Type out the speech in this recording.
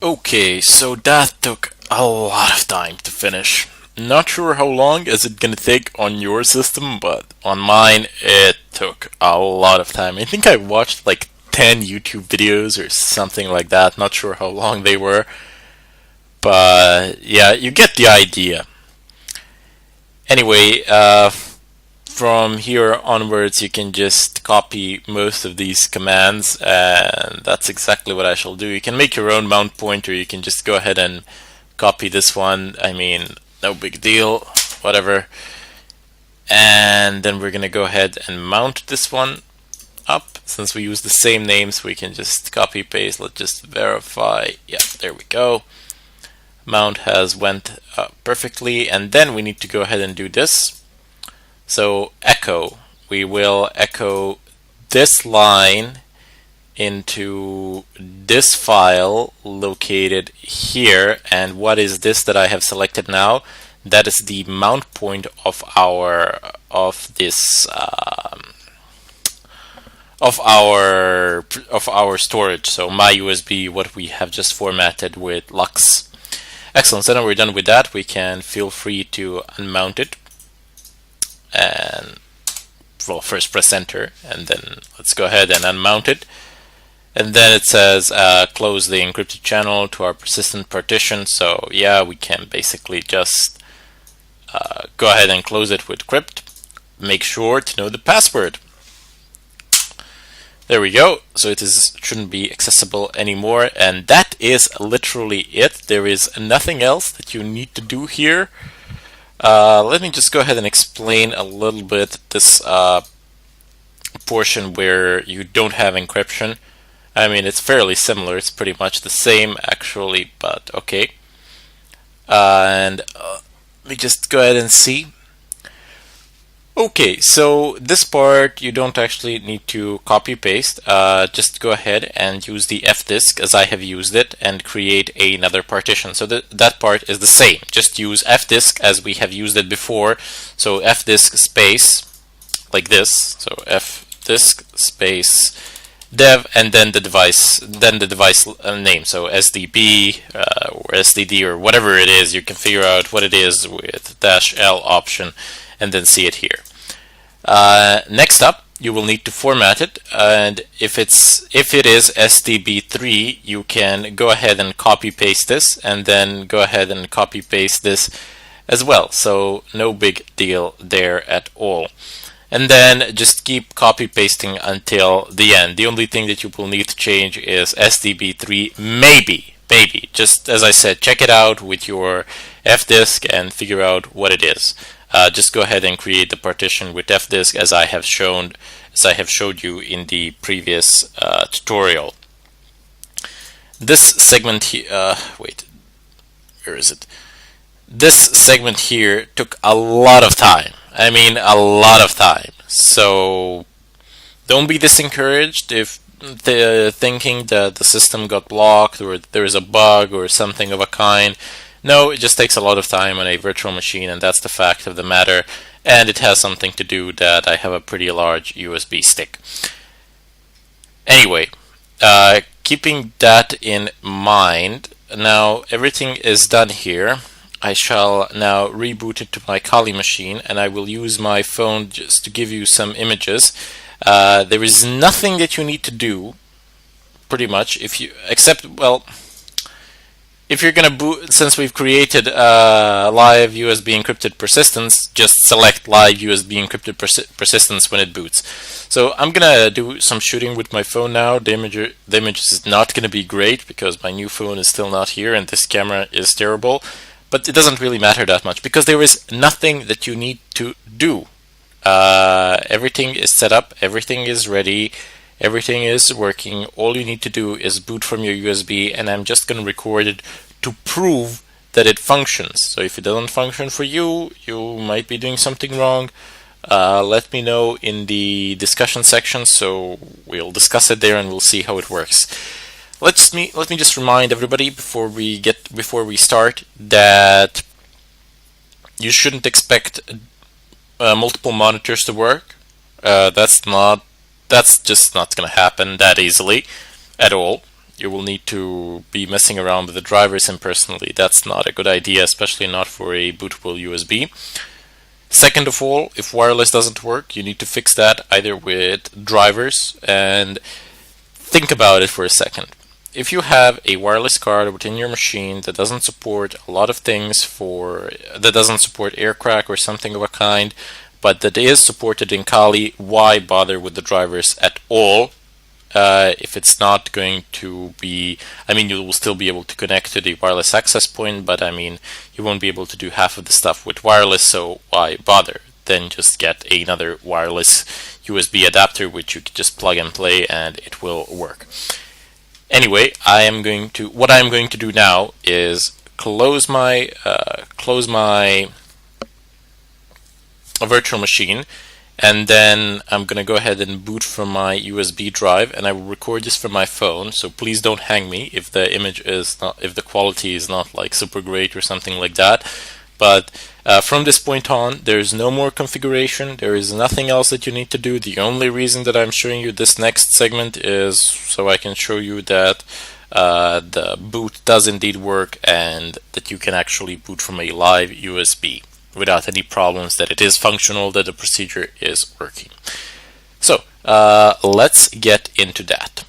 Okay, so that took a lot of time to finish. Not sure how long is it gonna take on your system, but on mine it took a lot of time. I think I watched like 10 YouTube videos or something like that. Not sure how long they were, but yeah, you get the idea. Anyway, from here onwards, you can just copy most of these commands, and that's exactly what I shall do. You can make your own mount pointer. You can just go ahead and copy this one. I mean, no big deal, whatever. And then we're gonna go ahead and mount this one up. Since we use the same names, we can just copy paste. Let's just verify. Yeah, there we go. Mount has went perfectly, and then we need to go ahead and do this. So echo, we will echo this line into this file located here. And what is this that I have selected now? That is the mount point of our storage. So my USB, what we have just formatted with Lux. Excellent. So now we're done with that. We can feel free to unmount it. And well, first press enter, and then let's go ahead and unmount it. And then it says close the encrypted channel to our persistent partition. So yeah, we can basically just go ahead and close it with crypt. Make sure to know the password. There we go. So it shouldn't be accessible anymore, and that is literally it. There is nothing else that you need to do here. Let me just go ahead and explain a little bit this portion where you don't have encryption. I mean, it's fairly similar. It's pretty much the same, actually, but okay. And let me just go ahead and see. Okay, so this part you don't actually need to copy paste. Just go ahead and use the fdisk as I have used it and create another partition. So that part is the same. Just use fdisk as we have used it before. So fdisk space like this. So fdisk space dev and then the device name. So SDB or SDD or whatever it is. You can figure out what it is with -L option and then see it here. Next up, you will need to format it, and if it is SDB3, you can go ahead and copy paste this, and then go ahead and copy paste this as well. So no big deal there at all. And then just keep copy pasting until the end. The only thing that you will need to change is SDB3, maybe. Just as I said, check it out with your fdisk and figure out what it is. Just go ahead and create the partition with fdisk as I have showed you in the previous tutorial. This segment here, wait, where is it? This segment here took a lot of time. I mean, a lot of time. So don't be discouraged if thinking that the system got blocked or there is a bug or something of a kind. No, it just takes a lot of time on a virtual machine, and that's the fact of the matter. And it has something to do that I have a pretty large USB stick. Anyway, keeping that in mind, now everything is done here. I shall now reboot it to my Kali machine, and I will use my phone just to give you some images. There is nothing that you need to do, pretty much, if you're gonna boot, since we've created live USB encrypted persistence, just select live USB encrypted persistence when it boots. So I'm gonna do some shooting with my phone now. The image is not gonna be great because my new phone is still not here and this camera is terrible. But it doesn't really matter that much because there is nothing that you need to do. Everything is set up, everything is ready. Everything is working. All you need to do is boot from your USB, and I'm just going to record it to prove that it functions. So if it doesn't function for you, you might be doing something wrong. Let me know in the discussion section, so we'll discuss it there and we'll see how it works. Let me just remind everybody before we start that you shouldn't expect multiple monitors to work. That's just not going to happen that easily at all. you will need to be messing around with the drivers, and personally that's not a good idea, especially not for a bootable USB. Second of all, if wireless doesn't work, you need to fix that either with drivers. And think about it for a second. If you have a wireless card within your machine that doesn't support a lot of things, that doesn't support AirCrack or something of a kind, but that is supported in Kali, why bother with the drivers at all? If it's not going to be, you will still be able to connect to the wireless access point, but you won't be able to do half of the stuff with wireless, so why bother? Then just get another wireless USB adapter, which you can just plug and play, and it will work. Anyway, what I'm going to do now is close my virtual machine, and then I'm gonna go ahead and boot from my USB drive, and I will record this from my phone. So please don't hang me if the quality is not like super great or something like that. But from this point on, there's no more configuration. There is nothing else that you need to do. The only reason that I'm showing you this next segment is so I can show you that the boot does indeed work, and that you can actually boot from a live USB without any problems, that it is functional, that the procedure is working. So let's get into that.